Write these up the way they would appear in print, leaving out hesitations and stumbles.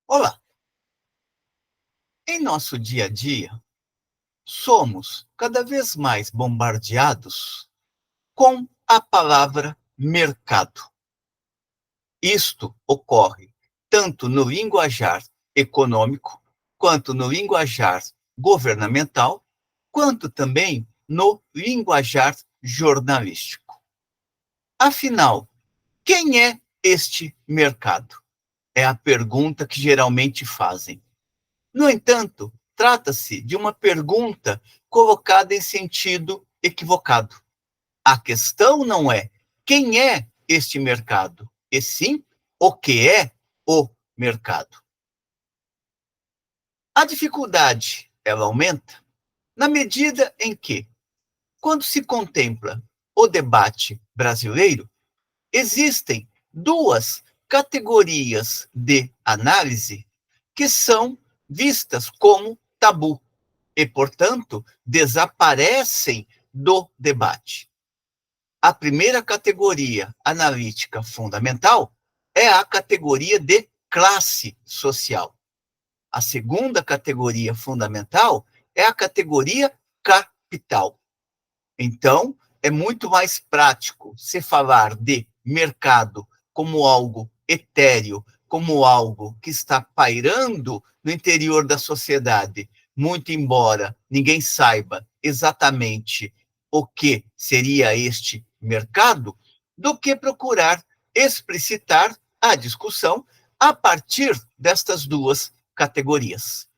Olá! Em nosso dia a dia, somos cada vez mais bombardeados com a palavra mercado. Isto ocorre tanto no linguajar econômico, quanto no linguajar governamental, quanto também no linguajar jornalístico. Afinal, quem é este mercado? É a pergunta que geralmente fazem. No entanto, trata-se de uma pergunta colocada em sentido equivocado. A questão não é quem é este mercado, e sim o que é o mercado. A dificuldade, ela aumenta na medida em que, quando se contempla o debate brasileiro, existem duas categorias de análise que são vistas como tabu e, portanto, desaparecem do debate. A primeira categoria analítica fundamental é a categoria de classe social. A segunda categoria fundamental é a categoria capital. Então, é muito mais prático se falar de mercado como algo etéreo, como algo que está pairando no interior da sociedade, muito embora ninguém saiba exatamente o que seria este mercado, do que procurar explicitar a discussão a partir destas duas categorias.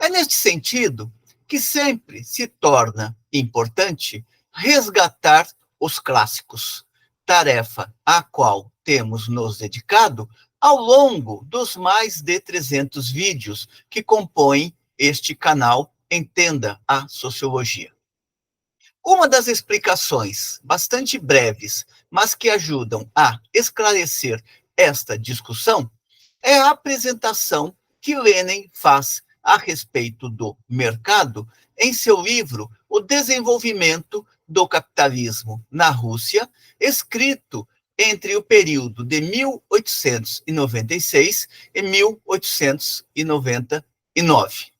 É neste sentido que sempre se torna importante resgatar os clássicos, tarefa à qual temos nos dedicado ao longo dos mais de 300 vídeos que compõem este canal Entenda a Sociologia. Uma das explicações, bastante breves, mas que ajudam a esclarecer esta discussão, é a apresentação que Lenin faz a respeito do mercado em seu livro O Desenvolvimento do Capitalismo na Rússia, escrito entre o período de 1896 e 1899.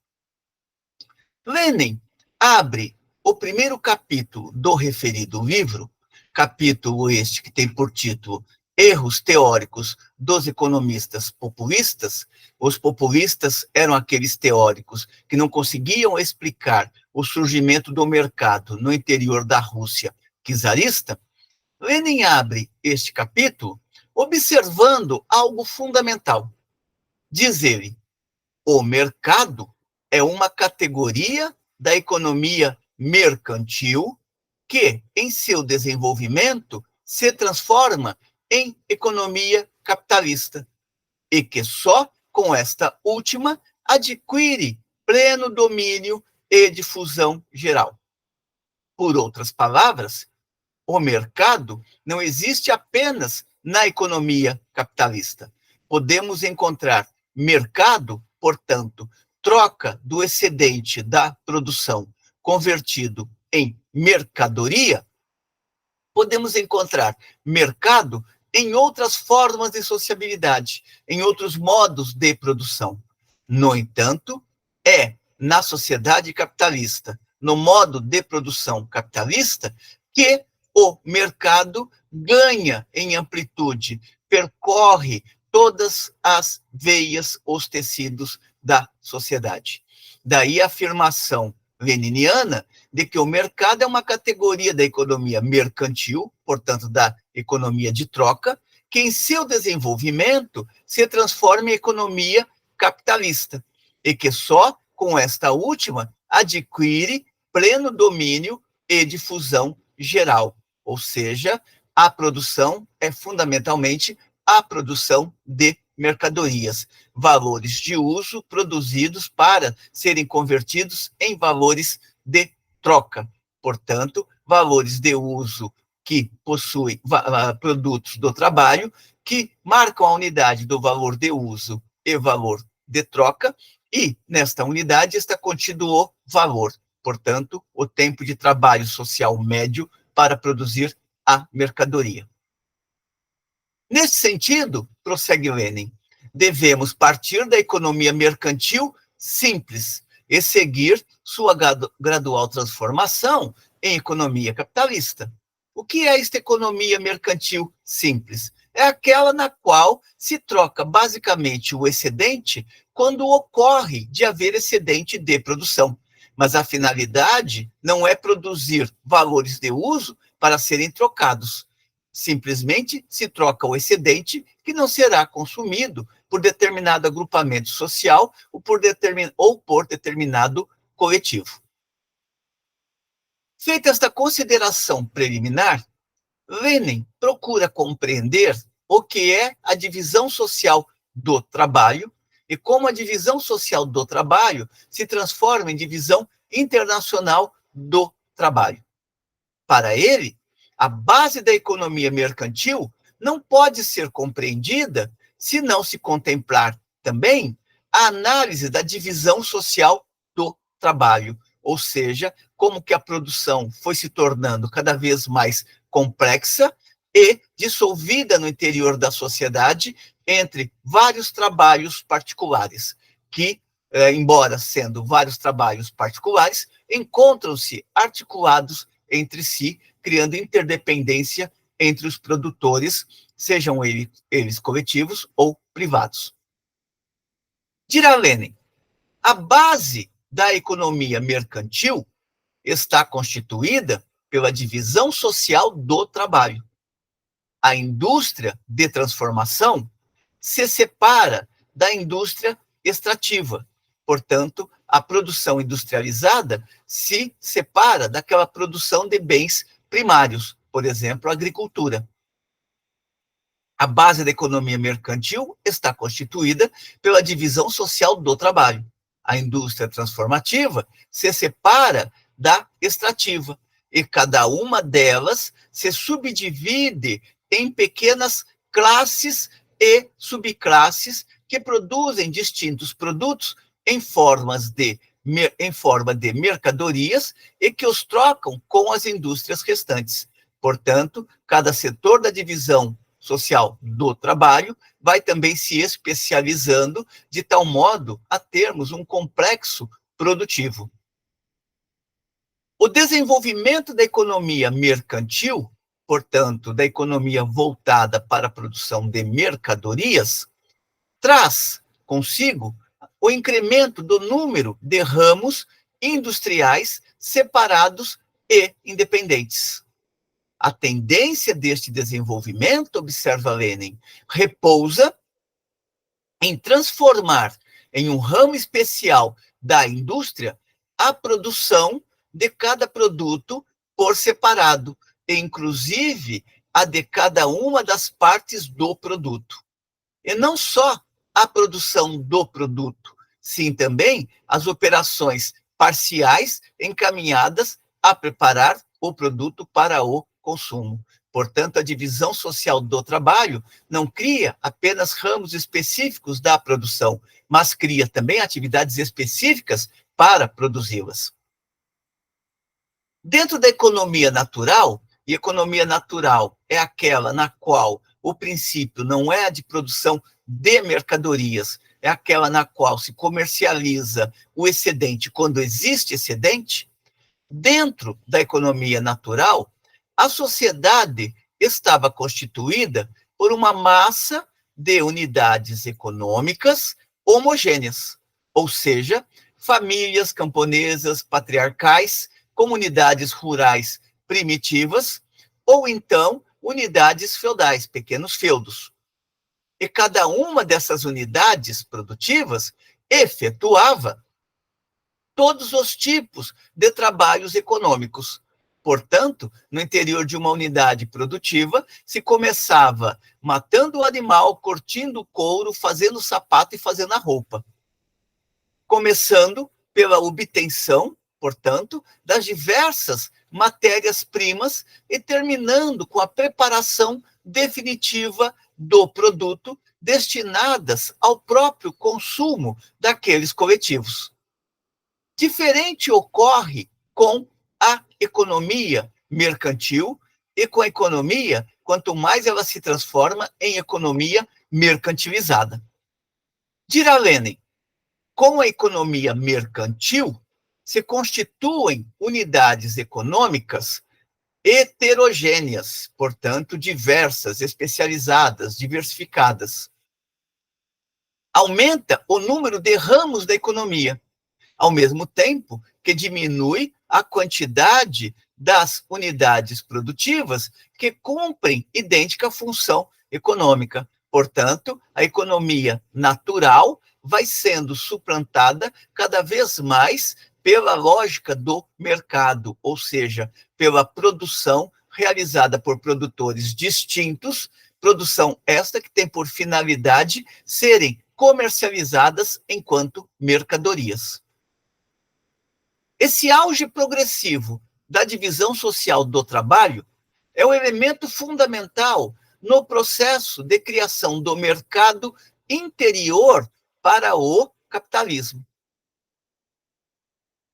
Lenin abre o primeiro capítulo do referido livro, capítulo este que tem por título Erros Teóricos dos Economistas Populistas. Os populistas eram aqueles teóricos que não conseguiam explicar o surgimento do mercado no interior da Rússia czarista. Lenin abre este capítulo observando algo fundamental. Diz ele, o mercado é uma categoria da economia mercantil que, em seu desenvolvimento, se transforma em economia capitalista e que só com esta última adquire pleno domínio e difusão geral. Por outras palavras, o mercado não existe apenas na economia capitalista. Podemos encontrar mercado, portanto, troca do excedente da produção convertido em mercadoria. Podemos encontrar mercado em outras formas de sociabilidade, em outros modos de produção. No entanto, é na sociedade capitalista, no modo de produção capitalista, que o mercado ganha em amplitude, percorre todas as veias, os tecidos da sociedade. Daí a afirmação leniniana de que o mercado é uma categoria da economia mercantil, portanto, da economia de troca, que em seu desenvolvimento se transforma em economia capitalista, e que só com esta última adquire pleno domínio e difusão geral, ou seja, a produção é fundamentalmente a produção de mercadorias, valores de uso produzidos para serem convertidos em valores de troca. Portanto, valores de uso que possuem produtos do trabalho, que marcam a unidade do valor de uso e valor de troca, e nesta unidade está contido o valor, portanto, o tempo de trabalho social médio para produzir a mercadoria. Nesse sentido, prossegue Lenin, devemos partir da economia mercantil simples e seguir sua gradual transformação em economia capitalista. O que é esta economia mercantil simples? É aquela na qual se troca basicamente o excedente quando ocorre de haver excedente de produção. Mas a finalidade não é produzir valores de uso para serem trocados. Simplesmente se troca o excedente que não será consumido por determinado agrupamento social ou por determinado coletivo. Feita esta consideração preliminar, Lenin procura compreender o que é a divisão social do trabalho e como a divisão social do trabalho se transforma em divisão internacional do trabalho. Para ele, a base da economia mercantil não pode ser compreendida se não se contemplar também a análise da divisão social do trabalho, ou seja, como que a produção foi se tornando cada vez mais complexa e dissolvida no interior da sociedade entre vários trabalhos particulares, que, embora sendo vários trabalhos particulares, encontram-se articulados entre si, criando interdependência entre os produtores, sejam eles coletivos ou privados. Dirá Lenin, a base da economia mercantil está constituída pela divisão social do trabalho. A indústria de transformação se separa da indústria extrativa. Portanto, a produção industrializada se separa daquela produção de bens primários, por exemplo, a agricultura. A base da economia mercantil está constituída pela divisão social do trabalho. A indústria transformativa se separa da extrativa, e cada uma delas se subdivide em pequenas classes e subclasses que produzem distintos produtos em forma de mercadorias e que os trocam com as indústrias restantes. Portanto, cada setor da divisão social do trabalho vai também se especializando de tal modo a termos um complexo produtivo. O desenvolvimento da economia mercantil, portanto, da economia voltada para a produção de mercadorias, traz consigo o incremento do número de ramos industriais separados e independentes. A tendência deste desenvolvimento, observa Lenin, repousa em transformar em um ramo especial da indústria a produção de cada produto por separado, e inclusive a de cada uma das partes do produto. E não só a produção do produto, sim também as operações parciais encaminhadas a preparar o produto para o consumo. Portanto, a divisão social do trabalho não cria apenas ramos específicos da produção, mas cria também atividades específicas para produzi-las. Dentro da economia natural, e economia natural é aquela na qual o princípio não é a de produção de mercadorias, é aquela na qual se comercializa o excedente quando existe excedente. Dentro da economia natural, a sociedade estava constituída por uma massa de unidades econômicas homogêneas, ou seja, famílias camponesas patriarcais, comunidades rurais primitivas, ou então unidades feudais, pequenos feudos. E cada uma dessas unidades produtivas efetuava todos os tipos de trabalhos econômicos. Portanto, no interior de uma unidade produtiva, se começava matando o animal, curtindo o couro, fazendo o sapato e fazendo a roupa. Começando pela obtenção, portanto, das diversas matérias-primas e terminando com a preparação definitiva do produto destinadas ao próprio consumo daqueles coletivos. Diferente ocorre com a economia mercantil e com a economia, quanto mais ela se transforma em economia mercantilizada. Dirá Lenin, com a economia mercantil, se constituem unidades econômicas heterogêneas, portanto, diversas, especializadas, diversificadas. Aumenta o número de ramos da economia, ao mesmo tempo que diminui a quantidade das unidades produtivas que cumprem idêntica função econômica. Portanto, a economia natural vai sendo suplantada cada vez mais pela lógica do mercado, ou seja, pela produção realizada por produtores distintos, produção esta que tem por finalidade serem comercializadas enquanto mercadorias. Esse auge progressivo da divisão social do trabalho é o elemento fundamental no processo de criação do mercado interior para o capitalismo.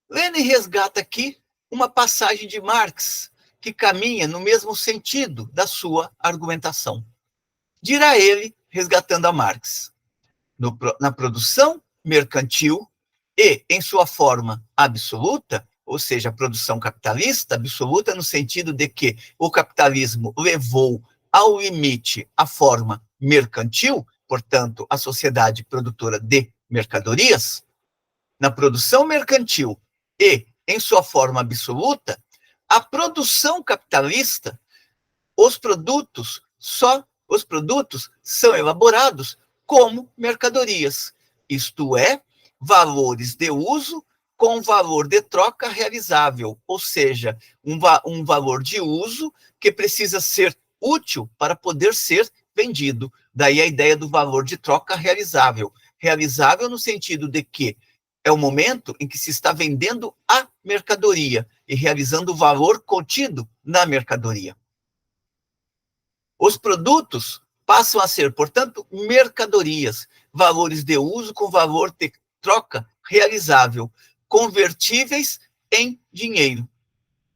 Lenin resgata aqui uma passagem de Marx que caminha no mesmo sentido da sua argumentação. Dirá ele, resgatando a Marx, na produção mercantil e em sua forma absoluta, ou seja, a produção capitalista absoluta no sentido de que o capitalismo levou ao limite a forma mercantil, portanto, a sociedade produtora de mercadorias, na produção mercantil e em sua forma absoluta, a produção capitalista, os produtos são elaborados como mercadorias, isto é, valores de uso com valor de troca realizável, ou seja, um valor de uso que precisa ser útil para poder ser vendido. Daí a ideia do valor de troca realizável. Realizável no sentido de que é o momento em que se está vendendo a mercadoria e realizando o valor contido na mercadoria. Os produtos passam a ser, portanto, mercadorias, valores de uso com valor de troca realizável, convertíveis em dinheiro,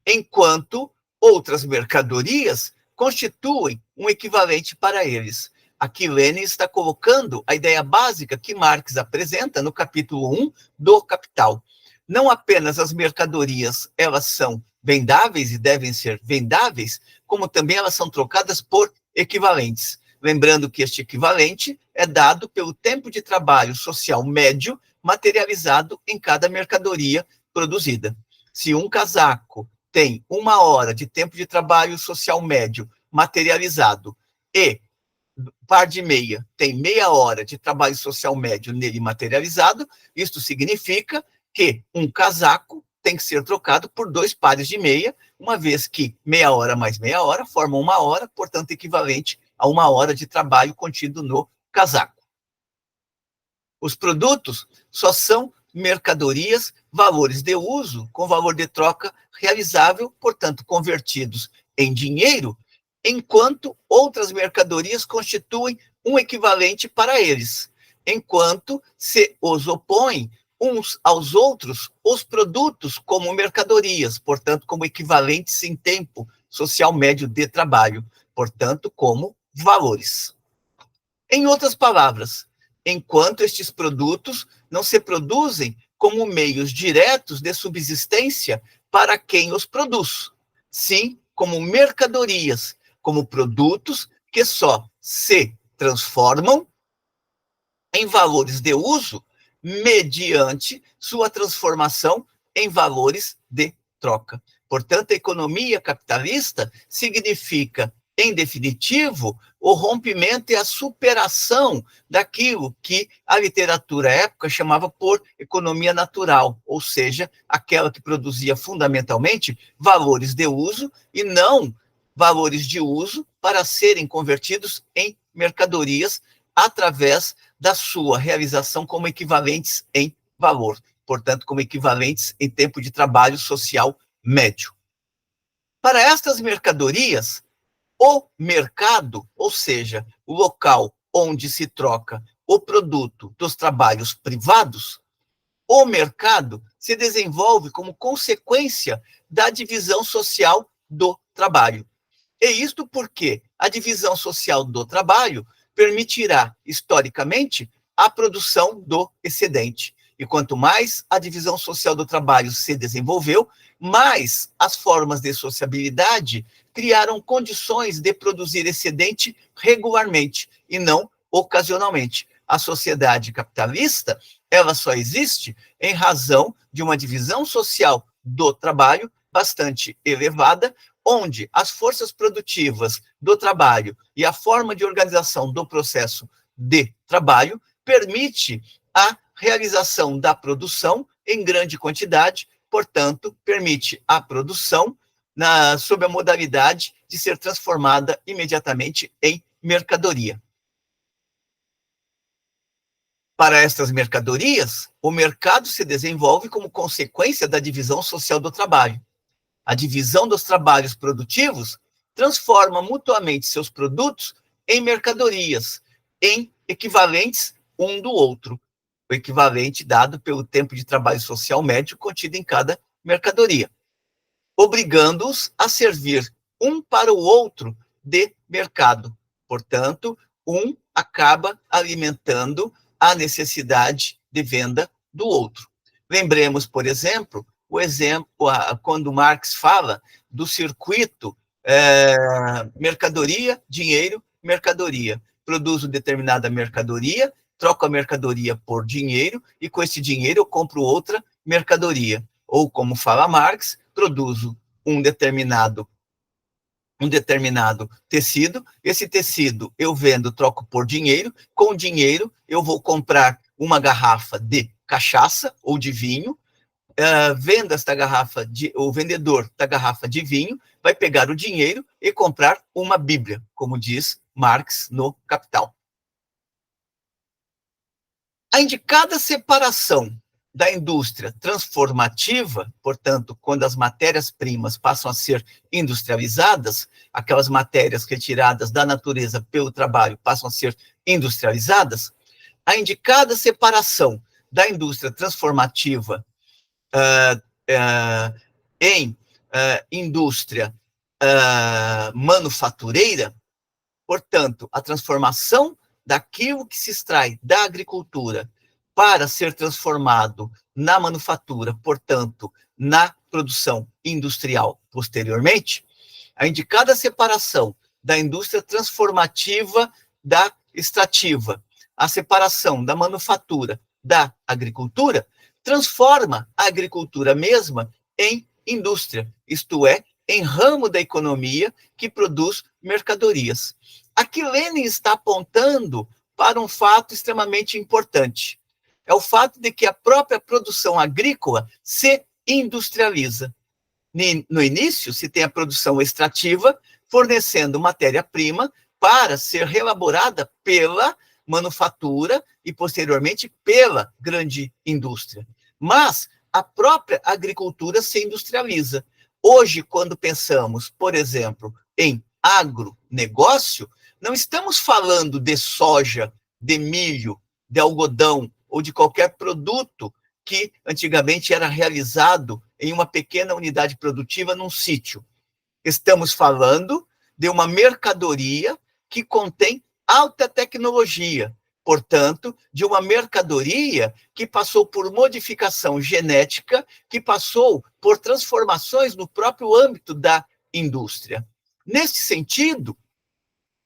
enquanto outras mercadorias constituem um equivalente para eles. Aqui Lenin está colocando a ideia básica que Marx apresenta no capítulo 1 do Capital. Não apenas as mercadorias, elas são vendáveis e devem ser vendáveis, como também elas são trocadas por equivalentes. Lembrando que este equivalente é dado pelo tempo de trabalho social médio materializado em cada mercadoria produzida. Se um casaco tem 1 hora de tempo de trabalho social médio materializado e par de meia tem meia hora de trabalho social médio nele materializado, isto significa que um casaco tem que ser trocado por 2 pares de meia, uma vez que meia hora mais meia hora formam 1 hora, portanto, equivalente a 1 hora de trabalho contido no casaco. Os produtos só são mercadorias, valores de uso com valor de troca realizável, portanto, convertidos em dinheiro, enquanto outras mercadorias constituem um equivalente para eles, enquanto se os opõem uns aos outros os produtos como mercadorias, portanto, como equivalentes em tempo social médio de trabalho, portanto, como valores. Em outras palavras, enquanto estes produtos não se produzem como meios diretos de subsistência para quem os produz, sim como mercadorias, como produtos que só se transformam em valores de uso mediante sua transformação em valores de troca. Portanto, a economia capitalista significa, em definitivo, o rompimento e a superação daquilo que a literatura à época chamava por economia natural, ou seja, aquela que produzia fundamentalmente valores de uso e não valores de uso para serem convertidos em mercadorias através da sua realização como equivalentes em valor, portanto, como equivalentes em tempo de trabalho social médio. Para estas mercadorias, o mercado, ou seja, o local onde se troca o produto dos trabalhos privados, o mercado se desenvolve como consequência da divisão social do trabalho. E isto porque a divisão social do trabalho permitirá, historicamente, a produção do excedente. E quanto mais a divisão social do trabalho se desenvolveu, mais as formas de sociabilidade criaram condições de produzir excedente regularmente e não ocasionalmente. A sociedade capitalista, ela só existe em razão de uma divisão social do trabalho bastante elevada, onde as forças produtivas do trabalho e a forma de organização do processo de trabalho permite a realização da produção em grande quantidade, portanto, permite a produção sob a modalidade de ser transformada imediatamente em mercadoria. Para estas mercadorias, o mercado se desenvolve como consequência da divisão social do trabalho. A divisão dos trabalhos produtivos transforma mutuamente seus produtos em mercadorias, em equivalentes um do outro, o equivalente dado pelo tempo de trabalho social médio contido em cada mercadoria, obrigando-os a servir um para o outro de mercado. Portanto, um acaba alimentando a necessidade de venda do outro. Lembremos, por exemplo, quando Marx fala do circuito mercadoria, dinheiro, mercadoria. Produzo determinada mercadoria, troco a mercadoria por dinheiro, e com esse dinheiro eu compro outra mercadoria. Ou, como fala Marx, produzo um determinado tecido, esse tecido eu vendo, troco por dinheiro, com o dinheiro eu vou comprar uma garrafa de cachaça ou de vinho, venda esta garrafa, o vendedor da garrafa de vinho vai pegar o dinheiro e comprar uma Bíblia, como diz Marx no Capital. A indicada separação da indústria transformativa, portanto, quando as matérias-primas passam a ser industrializadas, aquelas matérias retiradas da natureza pelo trabalho passam a ser industrializadas, a indicada separação da indústria transformativa em indústria manufatureira, portanto, a transformação daquilo que se extrai da agricultura para ser transformado na manufatura, portanto, na produção industrial posteriormente, a indicada separação da indústria transformativa da extrativa, a separação da manufatura da agricultura, transforma a agricultura mesma em indústria, isto é, em ramo da economia que produz mercadorias. Aqui Lenin está apontando para um fato extremamente importante. É o fato de que a própria produção agrícola se industrializa. No início, se tem a produção extrativa, fornecendo matéria-prima para ser reelaborada pela manufatura e, posteriormente, pela grande indústria. Mas a própria agricultura se industrializa. Hoje, quando pensamos, por exemplo, em agronegócio, não estamos falando de soja, de milho, de algodão ou de qualquer produto que antigamente era realizado em uma pequena unidade produtiva num sítio. Estamos falando de uma mercadoria que contém alta tecnologia, portanto, de uma mercadoria que passou por modificação genética, que passou por transformações no próprio âmbito da indústria. Nesse sentido,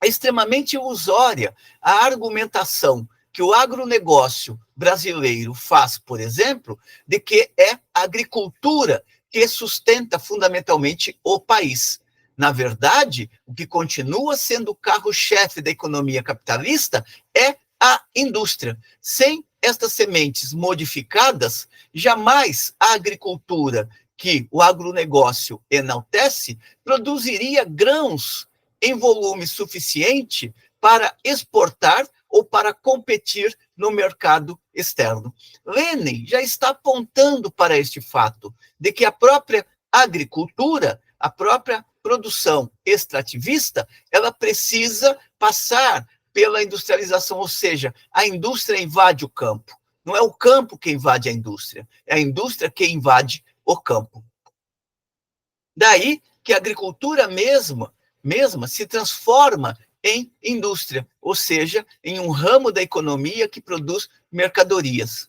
é extremamente ilusória a argumentação que o agronegócio brasileiro faz, por exemplo, de que é a agricultura que sustenta fundamentalmente o país. Na verdade, o que continua sendo o carro-chefe da economia capitalista é a indústria. Sem estas sementes modificadas, jamais a agricultura que o agronegócio enaltece produziria grãos em volume suficiente para exportar ou para competir no mercado externo. Lenin já está apontando para este fato, de que a própria agricultura, a própria produção extrativista, ela precisa passar pela industrialização, ou seja, a indústria invade o campo. Não é o campo que invade a indústria, é a indústria que invade o campo. Daí que a agricultura mesma se transforma em indústria, ou seja, em um ramo da economia que produz mercadorias.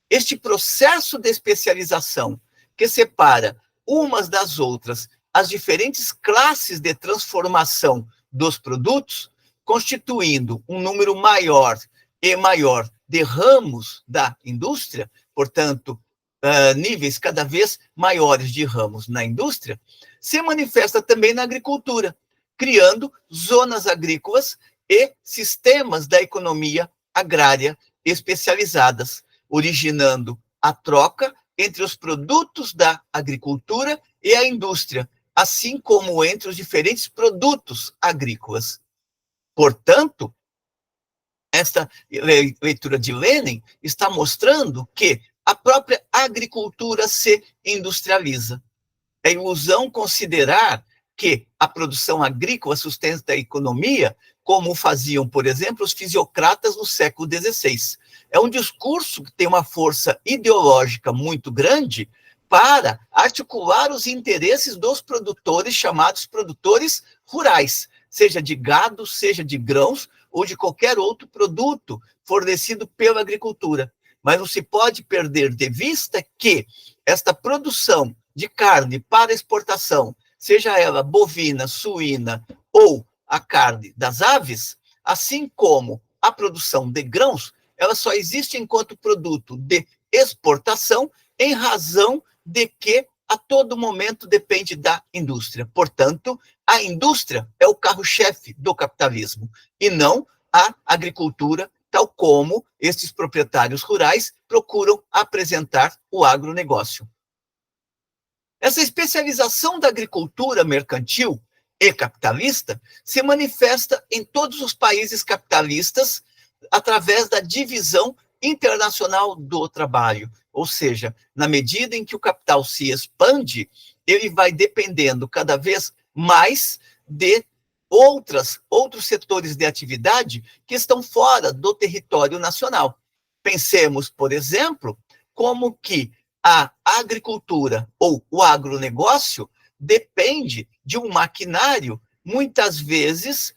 Este processo de especialização, que separa umas das outras as diferentes classes de transformação dos produtos, constituindo um número maior e maior de ramos da indústria, portanto, níveis cada vez maiores de ramos na indústria, se manifesta também na agricultura, criando zonas agrícolas e sistemas da economia agrária especializadas, originando a troca entre os produtos da agricultura e a indústria, assim como entre os diferentes produtos agrícolas. Portanto, esta leitura de Lenin está mostrando que a própria agricultura se industrializa. É ilusão considerar que a produção agrícola sustenta a economia, como faziam, por exemplo, os fisiocratas no século XVI. É um discurso que tem uma força ideológica muito grande para articular os interesses dos produtores, chamados produtores rurais, seja de gado, seja de grãos, ou de qualquer outro produto fornecido pela agricultura. Mas não se pode perder de vista que esta produção de carne para exportação, seja ela bovina, suína ou a carne das aves, assim como a produção de grãos, ela só existe enquanto produto de exportação em razão de que a todo momento depende da indústria. Portanto, a indústria é o carro-chefe do capitalismo e não a agricultura, tal como esses proprietários rurais procuram apresentar o agronegócio. Essa especialização da agricultura mercantil e capitalista se manifesta em todos os países capitalistas através da divisão internacional do trabalho, ou seja, na medida em que o capital se expande, ele vai dependendo cada vez mais de outros setores de atividade que estão fora do território nacional. Pensemos, por exemplo, como que a agricultura ou o agronegócio depende de um maquinário, muitas vezes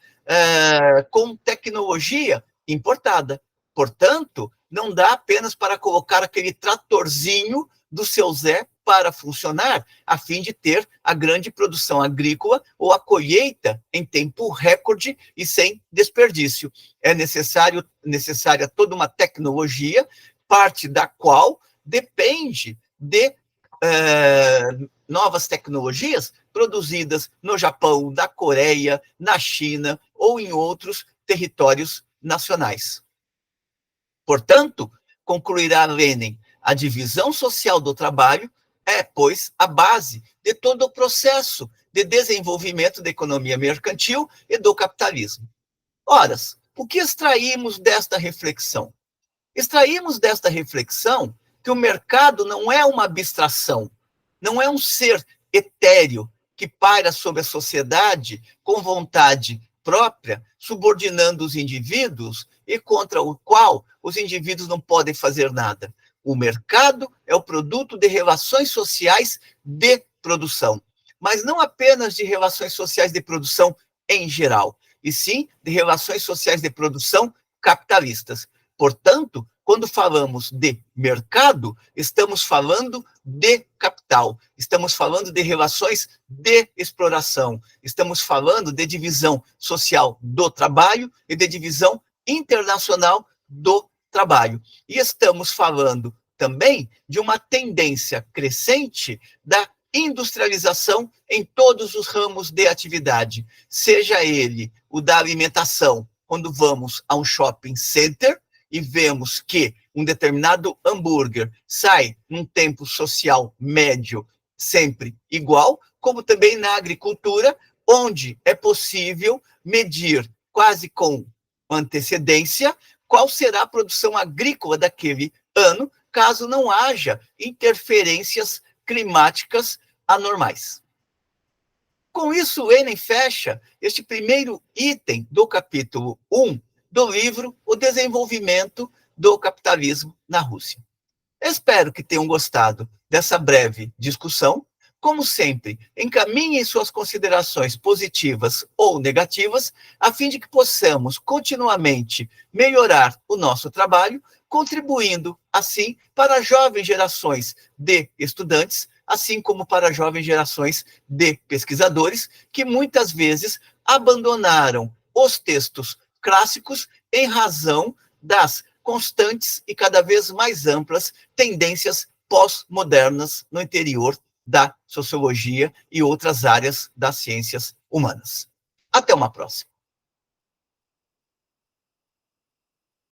com tecnologia importada. Portanto, não dá apenas para colocar aquele tratorzinho do seu Zé para funcionar, a fim de ter a grande produção agrícola ou a colheita em tempo recorde e sem desperdício. É necessária toda uma tecnologia, parte da qual depende de novas tecnologias produzidas no Japão, na Coreia, na China ou em outros territórios nacionais. Portanto, concluirá Lenin, a divisão social do trabalho é, pois, a base de todo o processo de desenvolvimento da economia mercantil e do capitalismo. Ora, o que extraímos desta reflexão? Extraímos desta reflexão que o mercado não é uma abstração, não é um ser etéreo que paira sobre a sociedade com vontade própria, subordinando os indivíduos e contra o qual os indivíduos não podem fazer nada. O mercado é o produto de relações sociais de produção, mas não apenas de relações sociais de produção em geral, e sim de relações sociais de produção capitalistas. Portanto, quando falamos de mercado, estamos falando de capital, estamos falando de relações de exploração, estamos falando de divisão social do trabalho e de divisão internacional do trabalho. E estamos falando também de uma tendência crescente da industrialização em todos os ramos de atividade, seja ele o da alimentação, quando vamos a um shopping center e vemos que um determinado hambúrguer sai num tempo social médio sempre igual, como também na agricultura, onde é possível medir quase com antecedência qual será a produção agrícola daquele ano, caso não haja interferências climáticas anormais. Com isso, Lenin fecha este primeiro item do capítulo 1 do livro O Desenvolvimento do Capitalismo na Rússia. Espero que tenham gostado dessa breve discussão. Como sempre, encaminhem suas considerações positivas ou negativas, a fim de que possamos continuamente melhorar o nosso trabalho, contribuindo, assim, para jovens gerações de estudantes, assim como para jovens gerações de pesquisadores, que muitas vezes abandonaram os textos clássicos em razão das constantes e cada vez mais amplas tendências pós-modernas no interior da sociologia e outras áreas das ciências humanas. Até uma próxima.